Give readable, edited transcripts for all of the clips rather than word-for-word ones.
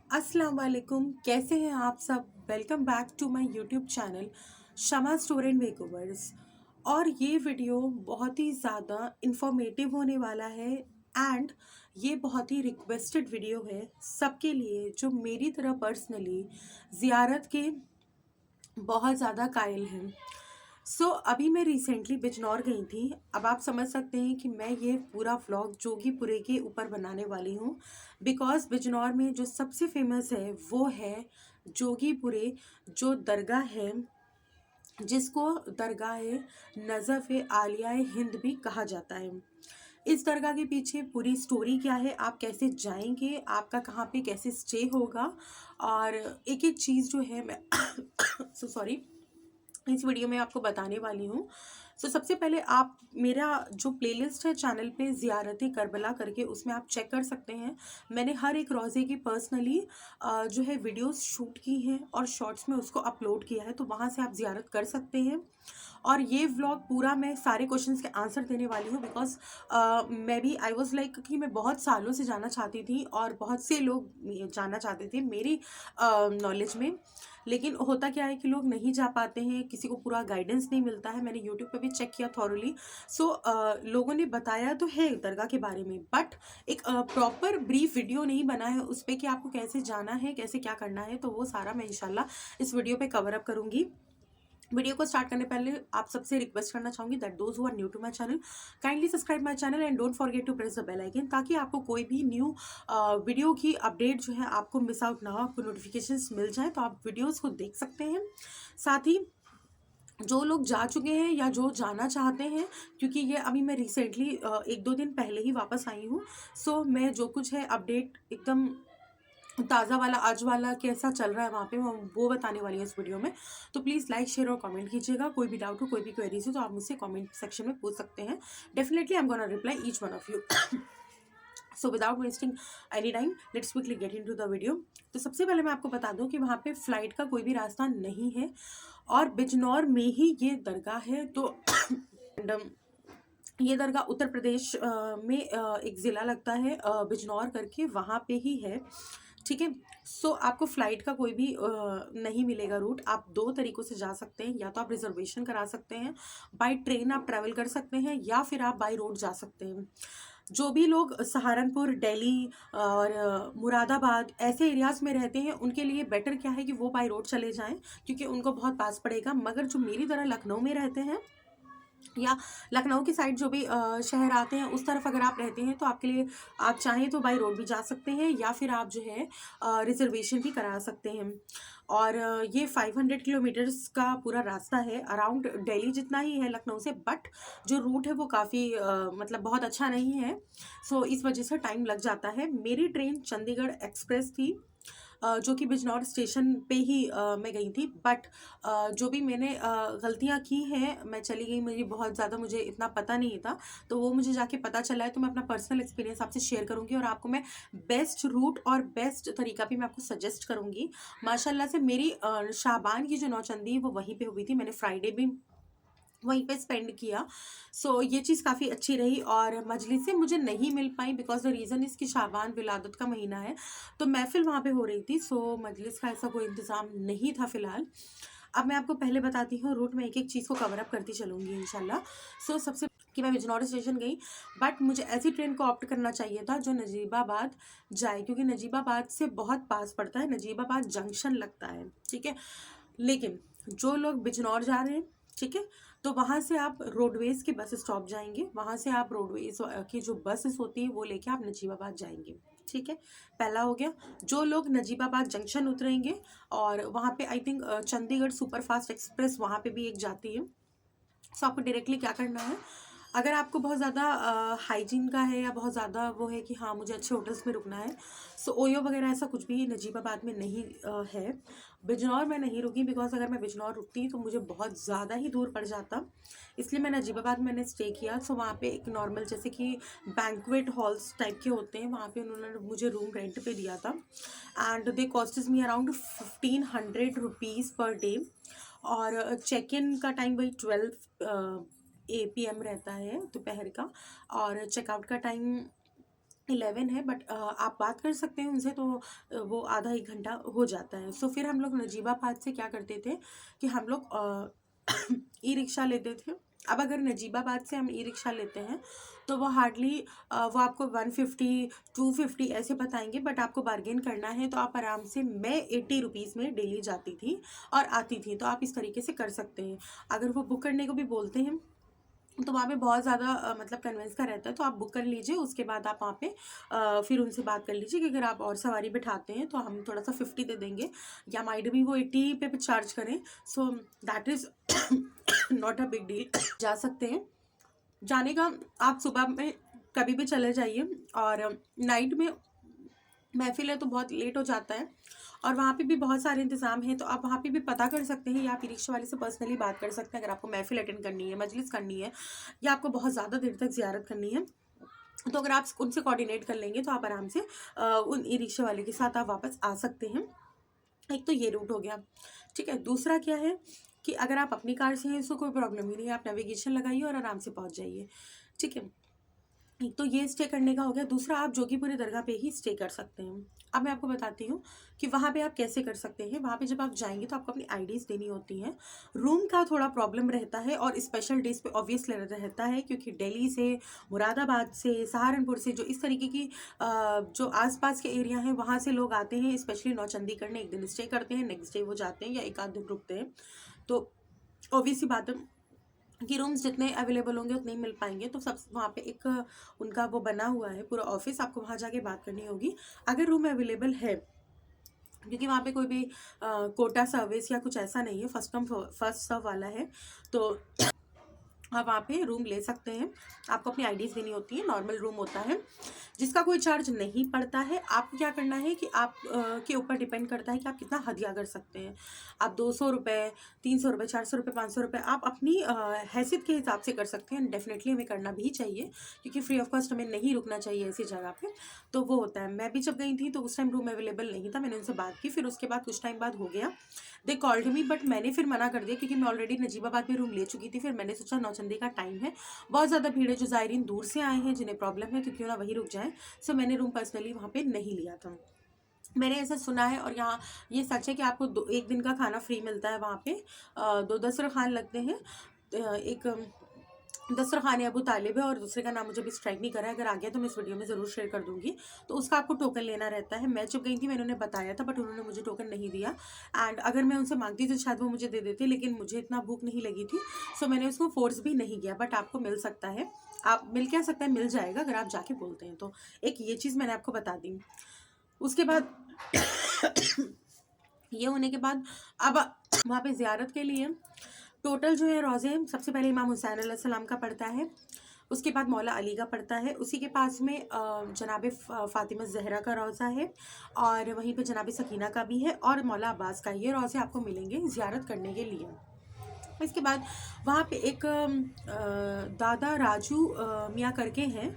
अस्सलाम वालेकुम, कैसे हैं आप सब। Welcome back to my YouTube channel Shama store and makeovers. और ये वीडियो बहुत ही ज़्यादा इंफॉर्मेटिव होने वाला है एंड ये बहुत ही रिक्वेस्टेड वीडियो है सबके लिए जो मेरी तरह पर्सनली ज़ियारत के बहुत ज़्यादा कायल हैं। अभी मैं रिसेंटली बिजनौर गई थी। अब आप समझ सकते हैं कि मैं ये पूरा व्लॉग जोगीपुरे के ऊपर बनाने वाली हूँ बिकॉज़ बिजनौर में जो सबसे फेमस है वो है जोगीपुरे, जो दरगाह है जिसको दरगाह नज़फ़ आलिया हिंद भी कहा जाता है। इस दरगाह के पीछे पूरी स्टोरी क्या है, आप कैसे जाएंगे, आपका कहाँ पे कैसे स्टे होगा, और एक एक चीज़ जो है मैं सॉरी इस वीडियो में आपको बताने वाली हूँ। सबसे पहले आप मेरा जो प्लेलिस्ट है चैनल पे ज़ियारत करबला करके, उसमें आप चेक कर सकते हैं। मैंने हर एक रोज़े की पर्सनली जो है वीडियोस शूट की हैं और शॉर्ट्स में उसको अपलोड किया है, तो वहाँ से आप ज़ियारत कर सकते हैं। और ये व्लॉग पूरा मैं सारे क्वेश्चंस के आंसर देने वाली हूँ बिकॉज मैं भी आई वाज लाइक कि मैं बहुत सालों से जाना चाहती थी और बहुत से लोग जाना चाहते थे मेरी नॉलेज में। लेकिन होता क्या है कि लोग नहीं जा पाते हैं, किसी को पूरा गाइडेंस नहीं मिलता है। मैंने यूट्यूब पे भी चेक किया थॉरली। लोगों ने बताया तो है दरगाह के बारे में, बट एक प्रॉपर ब्रीफ वीडियो नहीं बना है उस पर कि आपको कैसे जाना है, कैसे क्या करना है। तो वो सारा मैं इंशाल्लाह इस वीडियो पे कवर अप करूंगी। वीडियो को स्टार्ट करने पहले आप सबसे रिक्वेस्ट करना चाहूंगी that those who are new to my channel kindly subscribe my channel and don't forget to press the bell icon, ताकि आपको कोई भी न्यू वीडियो की अपडेट जो है आपको मिस आउट ना हो, आपको नोटिफिकेशंस मिल जाए तो आप वीडियोस को देख सकते हैं। साथ ही जो लोग जा चुके हैं या जो जाना चाहते हैं, क्योंकि ये अभी मैं रिसेंटली एक दो दिन पहले ही वापस आई हूँ। मैं जो कुछ है अपडेट एकदम ताज़ा वाला आज वाला कैसा चल रहा है वहाँ पे, मैं वो बताने वाली हूँ इस वीडियो में। तो प्लीज़ लाइक शेयर और कमेंट कीजिएगा। कोई भी डाउट हो, कोई भी क्वेरीज हो तो आप मुझसे कमेंट सेक्शन में पूछ सकते हैं। Definitely I am gonna reply each one of you. Without wasting any time let's quickly get into the video. तो सबसे पहले मैं आपको बता दूं कि वहाँ पे फ्लाइट का कोई भी रास्ता नहीं है और बिजनौर में ही ये दरगाह है। and, ये दरगाह उत्तर प्रदेश में एक ज़िला लगता है बिजनौर करके, वहाँ पे ही है। ठीक है। आपको फ्लाइट का कोई भी नहीं मिलेगा रूट। आप दो तरीक़ों से जा सकते हैं, या तो आप रिजर्वेशन करा सकते हैं, बाय ट्रेन आप ट्रैवल कर सकते हैं, या फिर आप बाय रोड जा सकते हैं। जो भी लोग सहारनपुर, दिल्ली और मुरादाबाद ऐसे एरियाज़ में रहते हैं उनके लिए बेटर क्या है कि वो बाय रोड चले जाएं, क्योंकि उनको बहुत पास पड़ेगा। मगर जो मेरी तरह लखनऊ में रहते हैं या लखनऊ की साइड जो भी शहर आते हैं उस तरफ अगर आप रहते हैं, तो आपके लिए आप चाहें तो बाई रोड भी जा सकते हैं, या फिर आप जो है रिजर्वेशन भी करा सकते हैं। और ये 500 किलोमीटर्स का पूरा रास्ता है, अराउंड दिल्ली जितना ही है लखनऊ से, बट जो रूट है वो काफ़ी मतलब बहुत अच्छा नहीं है। इस वजह से टाइम लग जाता है। मेरी ट्रेन चंडीगढ़ एक्सप्रेस थी, जो कि बिजनौर स्टेशन पे ही मैं गई थी। बट जो भी मैंने गलतियाँ की हैं, मैं चली गई, मुझे इतना पता नहीं था, तो वो मुझे जाके पता चला है। तो मैं अपना पर्सनल एक्सपीरियंस आपसे शेयर करूँगी और आपको मैं बेस्ट रूट और बेस्ट तरीका भी मैं आपको सजेस्ट करूँगी। माशाल्लाह से मेरी शाबान की जो नौचंदी है वो वहीं पे हुई थी। मैंने फ्राइडे भी वहीं पे स्पेंड किया। ये चीज़ काफ़ी अच्छी रही। और मजलिसें मुझे नहीं मिल पाई बिकॉज द रीज़न इसकी शाबान विलादत का महीना है, तो महफिल वहाँ पे हो रही थी। मजलिस का ऐसा कोई इंतज़ाम नहीं था फ़िलहाल। अब मैं आपको पहले बताती हूँ रूट में, एक एक चीज़ को कवर अप करती चलूँगी इंशाल्लाह। सबसे कि मैं बिजनौर स्टेशन गई, बट मुझे ऐसी ट्रेन को ऑप्ट करना चाहिए था जो नजीबाबाद जाए, क्योंकि नजीबाबाद से बहुत पास पड़ता है, नजीबाबाद जंक्शन लगता है। ठीक है। लेकिन जो लोग बिजनौर जा रहे हैं, ठीक है, तो वहाँ से आप रोडवेज़ के बस स्टॉप जाएंगे, वहाँ से आप रोडवेज़ की जो बसेस होती है वो लेके आप नजीबाबाद जाएंगे। ठीक है, पहला हो गया। जो लोग नजीबाबाद जंक्शन उतरेंगे, और वहाँ पे I think Chandigarh superfast express वहाँ पे भी एक जाती है। आपको डायरेक्टली क्या करना है, अगर आपको बहुत ज़्यादा हाइजीन का है या बहुत ज़्यादा वो है कि हाँ मुझे अच्छे होटल्स में रुकना है, ओयो वगैरह ऐसा कुछ भी नजीबाबाद में नहीं है। बिजनौर में नहीं रुकी बिकॉज अगर मैं बिजनौर रुकती तो मुझे बहुत ज़्यादा ही दूर पड़ जाता, इसलिए मैं नजीबाबाद मैंने स्टे किया। वहाँ पे एक नॉर्मल जैसे कि बैंक्वेट हॉल्स टाइप के होते हैं, वहाँ पे उन्होंने मुझे रूम रेंट पे दिया था and they cost me around 1500 rupees per day. और चेक इन का टाइम वही 12 PM रहता है दोपहर का, और चेकआउट का टाइम 11 है, बट आप बात कर सकते हैं उनसे, तो वो आधा 1 घंटा हो जाता है। सो फिर हम लोग नजीबाबाद से क्या करते थे कि हम लोग ई रिक्शा लेते थे। अब अगर नजीबाबाद से हम ई रिक्शा लेते हैं तो वो हार्डली वो आपको 150 250 ऐसे बताएंगे, बट आपको बार्गेन करना है तो आप आराम से, मैं 80 रुपीज़ में डेली जाती थी और आती थी, तो आप इस तरीके से कर सकते हैं। अगर वो बुक करने को भी बोलते हैं तो वहाँ पे बहुत ज़्यादा मतलब कन्वेंस का रहता है, तो आप बुक कर लीजिए। उसके बाद आप वहाँ पे फिर उनसे बात कर लीजिए कि अगर आप और सवारी बिठाते हैं तो हम थोड़ा सा 50 दे देंगे, या माइड भी वो 80 पे चार्ज करें। So that is not a big deal. जा सकते हैं। जाने का आप सुबह में कभी भी चले जाइए, और नाइट में महफिल है तो बहुत लेट हो जाता है, और वहाँ पे भी बहुत सारे इंतज़ाम हैं, तो आप वहाँ पे भी पता कर सकते हैं, या आप ई रिक्शा वाले से पर्सनली बात कर सकते हैं अगर आपको महफिल अटेंड करनी है, मजलिस करनी है, या आपको बहुत ज़्यादा देर तक ज़ियारत करनी है। तो अगर आप उनसे कोऑर्डिनेट कर लेंगे तो आप आराम से उन ई रिक्शा वाले के साथ आप वापस आ सकते हैं। एक तो ये रूट हो गया। ठीक है, दूसरा क्या है कि अगर आप अपनी कार से हैं तो कोई प्रॉब्लम ही नहीं है, आप नेविगेशन लगाइए और आराम से पहुँच जाइए। ठीक है, एक तो ये स्टे करने का हो गया। दूसरा, आप जोगीपुरी दरगाह पे ही स्टे कर सकते हैं। अब मैं आपको बताती हूँ कि वहाँ पे आप कैसे कर सकते हैं। वहाँ पे जब आप जाएंगे तो आपको अपनी आईडीज़ देनी होती हैं। रूम का थोड़ा प्रॉब्लम रहता है, और स्पेशल डेज पे ऑब्वियसली रहता है, क्योंकि दिल्ली से, मुरादाबाद से, सहारनपुर से, जो इस तरीके की जो आसपास के एरिया हैं वहाँ से लोग आते हैं, स्पेशली नौचंदी करने। एक दिन स्टे करते हैं, नेक्स्ट डे वो जाते हैं, या एक आध दिन रुकते हैं। तो ऑब्वियसली बात है कि रूम्स जितने अवेलेबल होंगे उतने ही मिल पाएंगे। तो सब वहाँ पे एक उनका वो बना हुआ है पूरा ऑफिस, आपको वहाँ जाके बात करनी होगी अगर रूम अवेलेबल है, क्योंकि वहाँ पे कोई भी कोटा सर्विस या कुछ ऐसा नहीं है, फर्स्ट कम फर्स्ट सर्व वाला है। तो आप वहाँ पे रूम ले सकते हैं। आपको अपनी आईडीज़ देनी होती है, नॉर्मल रूम होता है जिसका कोई चार्ज नहीं पड़ता है। आपको क्या करना है कि आप के ऊपर डिपेंड करता है कि आप कितना हदिया कर सकते हैं। आप 200 रुपये, 300 रुपये, 400 रुपये, 500 रुपये आप अपनी हैसियत के हिसाब से कर सकते हैं। डेफिनेटली हमें करना भी चाहिए, क्योंकि फ्री ऑफ कॉस्ट हमें नहीं रुकना चाहिए ऐसी जगह पे। तो वो होता है। मैं भी जब गई थी तो उस टाइम रूम अवेलेबल नहीं था, मैंने उनसे बात की, फिर उसके बाद कुछ टाइम बाद हो गया, दे कॉल्ड मी, बट मैंने फिर मना कर दिया, क्योंकि मैं ऑलरेडी नजीबाबाद में रूम ले चुकी थी। फिर मैंने सोचा नौचंदी का टाइम है, बहुत ज़्यादा भीड़ है, जो ज़ायरीन दूर से आए हैं जिन्हें प्रॉब्लम है, तो क्यों ना वहीं रुक जाएं। सो मैंने रूम पर्सनली वहाँ पे नहीं लिया था। मैंने ऐसा सुना है, और यहाँ ये सच है कि आपको एक दिन का खाना फ्री मिलता है वहाँ पे। दो दस्तरखान लगते हैं। एक दस्तरखान अबू तालिब है, और दूसरे का नाम मुझे भी स्ट्राइक नहीं करा है। अगर आ गया तो मैं इस वीडियो में ज़रूर शेयर कर दूंगी। तो उसका आपको टोकन लेना रहता है। मैं जब गई थी मैंने उन्हें बताया था, बट उन्होंने मुझे टोकन नहीं दिया। एंड अगर मैं उनसे मांगती तो शायद वो मुझे दे देते, लेकिन मुझे इतना भूख नहीं लगी थी, सो मैंने उसको फोर्स भी नहीं किया। बट आपको मिल सकता है, आप मिल क्या सकता है, मिल जाएगा अगर आप जाके बोलते हैं तो। एक ये चीज़ मैंने आपको बता दी। उसके बाद ये होने के बाद अब वहाँ पे ज़ियारत के लिए टोटल जो है रोज़े, सबसे पहले इमाम हुसैन अलैहिस्सलाम का पड़ता है, उसके बाद मौला अली का पड़ता है, उसी के पास में जनाब फ़ातिमा ज़हरा का रोज़ा है, और वहीं पे जनाब सकीना का भी है, और मौला अब्बास का। ये रोज़े आपको मिलेंगे ज़ियारत करने के लिए। इसके बाद वहाँ पे एक दादा राजू मियाँ करके हैं,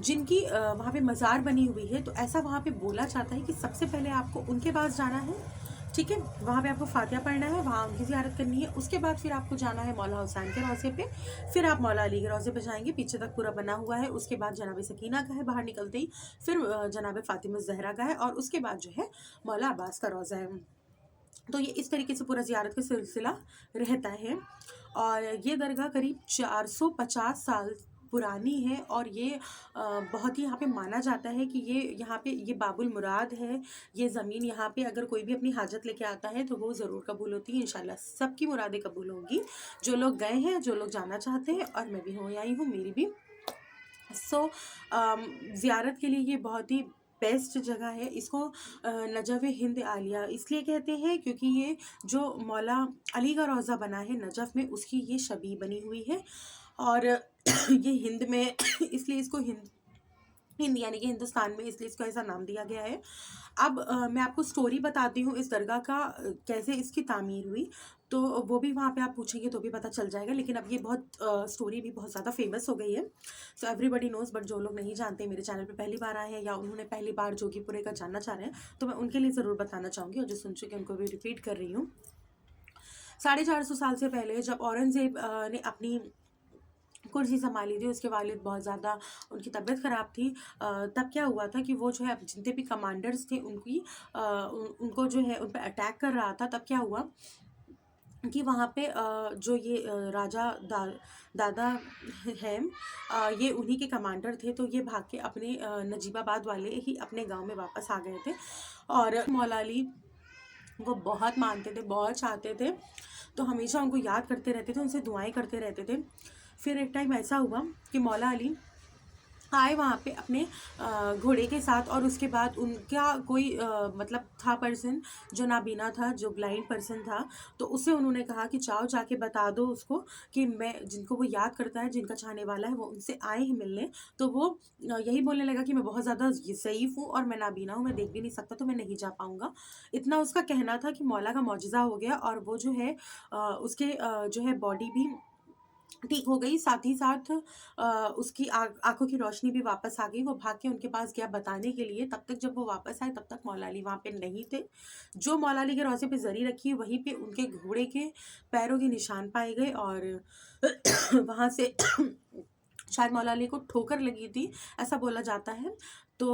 जिनकी वहाँ पे मज़ार बनी हुई है। तो ऐसा वहाँ पे बोला जाता है कि सबसे पहले आपको उनके पास जाना है। ठीक है, वहाँ पे आपको फातिहा पढ़ना है, वहाँ उनकी ज़ियारत करनी है। उसके बाद फिर आपको जाना है मौला हुसैन के रोज़े पे, फिर आप मौला अली के रोज़े पे जाएंगे, पीछे तक पूरा बना हुआ है। उसके बाद जनाब सकीना का है बाहर निकलते ही, फिर जनाब फ़ातिमा ज़हरा का है, और उसके बाद जो है मौला अब्बास का रोज़ा है। तो ये इस तरीके से पूरा ज़ियारत का सिलसिला रहता है। और ये दरगाह करीब 450 साल पुरानी है, और ये बहुत ही यहाँ पे माना जाता है कि ये यहाँ पे ये बाबुल मुराद है। ये ज़मीन यहाँ पे अगर कोई भी अपनी हाजत लेके आता है तो वो ज़रूर कबूल होती है। इंशाल्लाह सबकी मुरादें कबूल होंगी, जो लोग गए हैं, जो लोग जाना चाहते हैं, और मैं भी हो आई हूँ, मेरी भी। सो ज़ियारत के लिए ये बहुत ही बेस्ट जगह है। इसको नजफ़ हिंद आलिया इसलिए कहते हैं क्योंकि ये जो मौला अली का रोज़ा बना है नजफ़ में, उसकी ये शबी बनी हुई है। और ये हिंद में इसलिए इसको हिंद यानी कि हिंदुस्तान में, इसलिए इसको ऐसा नाम दिया गया है। अब मैं आपको स्टोरी बताती हूँ इस दरगाह का, कैसे इसकी तामीर हुई। तो वो भी वहाँ पे आप पूछेंगे तो भी पता चल जाएगा, लेकिन अब ये बहुत स्टोरी भी बहुत ज़्यादा फेमस हो गई है। सो एवरीबडी नोज़, बट जो लोग नहीं जानते, मेरे चैनल पे पहली बार आए हैं, या उन्होंने पहली बार जोगीपुरे का जानना चाह रहे हैं, तो मैं उनके लिए ज़रूर बताना चाहूँगी, और जो सुन चुके हैं उनको भी रिपीट कर रही हूँ। 450 साल से पहले जब औरंगज़ेब ने अपनी कुर्सी संभाली थी। उसके वालिद बहुत ज़्यादा उनकी तबीयत ख़राब थी। तब क्या हुआ था कि वो जो है जितने भी कमांडर्स थे उनकी उनको जो है उन पे अटैक कर रहा था। तब क्या हुआ कि वहाँ पे जो ये राजा दादा हैं, ये उन्हीं के कमांडर थे। तो ये भाग के अपने नजीबाबाद वाले ही अपने गांव में वापस आ गए थे। और मौला अली वो बहुत मानते थे, बहुत चाहते थे, तो हमेशा उनको याद करते रहते थे, उनसे दुआएं करते रहते थे। फिर एक टाइम ऐसा हुआ कि मौला अली आए वहाँ पे अपने घोड़े के साथ। और उसके बाद उनका कोई मतलब था पर्सन जो नाबीना था, जो ब्लाइंड पर्सन था। तो उसे उन्होंने कहा कि जाओ जाके बता दो उसको कि मैं जिनको वो याद करता है, जिनका चाहने वाला है, वो उनसे आए ही मिलने। तो वो यही बोलने लगा कि मैं बहुत ज़्यादा ज़ईफ़ हूँ और मैं नाबीना हूँ, मैं देख भी नहीं सकता, तो मैं नहीं जा पाऊँगा। इतना उसका कहना था कि मौला का मौजज़ा हो गया और वो जो है उसके जो है बॉडी भी ठीक हो गई। साथ ही साथ उसकी आँखों की रोशनी भी वापस आ गई। वो भाग के उनके पास गया बताने के लिए। तब तक जब वो वापस आए तब तक मौला अली वहाँ पे नहीं थे। जो मौला अली के रोज़े पे ज़री रखी वहीं पे उनके घोड़े के पैरों के निशान पाए गए। और वहाँ से शायद मौला अली को ठोकर लगी थी, ऐसा बोला जाता है। तो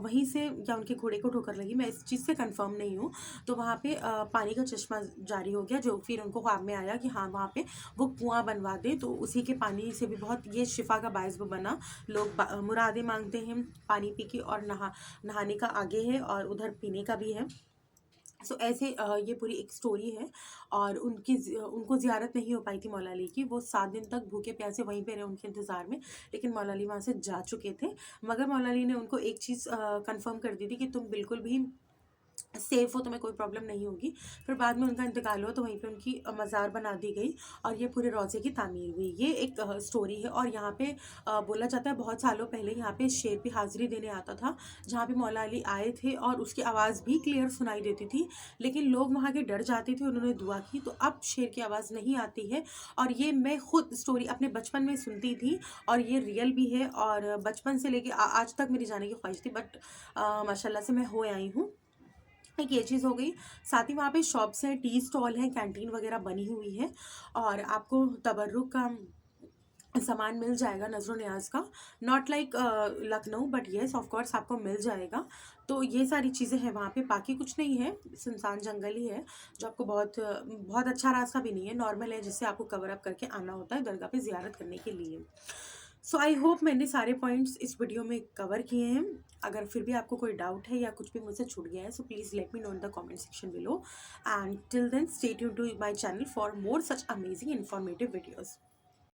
वहीं से या उनके घोड़े को ठोकर लगी, मैं इस चीज़ से कंफर्म नहीं हूँ। तो वहाँ पे पानी का चश्मा जारी हो गया, जो फिर उनको ख्वाब में आया कि हाँ वहाँ पे वो कुआं बनवा दे। तो उसी के पानी से भी बहुत ये शिफा का बायस भी बना। लोग मुरादें मांगते हैं पानी पी के, और नहाने का आगे है और उधर पीने का भी है। सो ऐसे ये पूरी एक स्टोरी है। और उनको ज़ियारत नहीं हो पाई थी मौला अली की। वो 7 दिन तक भूखे प्यासे वहीं पे रहे उनके इंतज़ार में, लेकिन मौला अली वहाँ से जा चुके थे। मगर मौला अली ने उनको एक चीज़ कंफर्म कर दी थी कि तुम बिल्कुल भी सेफ हो, तुम्हें कोई प्रॉब्लम नहीं होगी। फिर बाद में उनका इंतकाल हुआ तो वहीं पे उनकी मज़ार बना दी गई और ये पूरे रोज़े की तामीर हुई। ये एक स्टोरी है। और यहाँ पे बोला जाता है बहुत सालों पहले यहाँ पे शेर भी हाज़िरी देने आता था, जहाँ पे मौला अली आए थे और उसकी आवाज़ भी क्लियर सुनाई देती थी। लेकिन लोग वहाँ के डर जाते थे, उन्होंने दुआ की, तो अब शेर की आवाज़ नहीं आती है। और ये मैं खुद स्टोरी अपने बचपन में सुनती थी और ये रियल भी है। और बचपन से लेके आज तक मेरी जाने की ख्वाहिश थी, बट माशाल्लाह से मैं हो आई हूँ। एक ये चीज़ हो गई। साथ ही वहाँ पे शॉप्स हैं, टी स्टॉल हैं, कैंटीन वगैरह बनी हुई है। और आपको तबर्रुक का सामान मिल जाएगा नज़र न्याज का। Not like Lucknow, but yes of course आपको मिल जाएगा। तो ये सारी चीज़ें हैं वहाँ पे, बाकी कुछ नहीं है, सुनसान जंगल ही है। जो आपको बहुत अच्छा रास्ता भी नहीं है, नॉर्मल है, जिससे आपको कवर अप करके आना होता है दरगाह पे ज़ियारत करने के लिए। सो आई होप मैंने सारे पॉइंट्स इस वीडियो में कवर किए हैं। अगर फिर भी आपको कोई डाउट है या कुछ भी मुझसे छूट गया है, so please let me know in the comment section below. And till then stay tuned to my channel for more such amazing informative videos.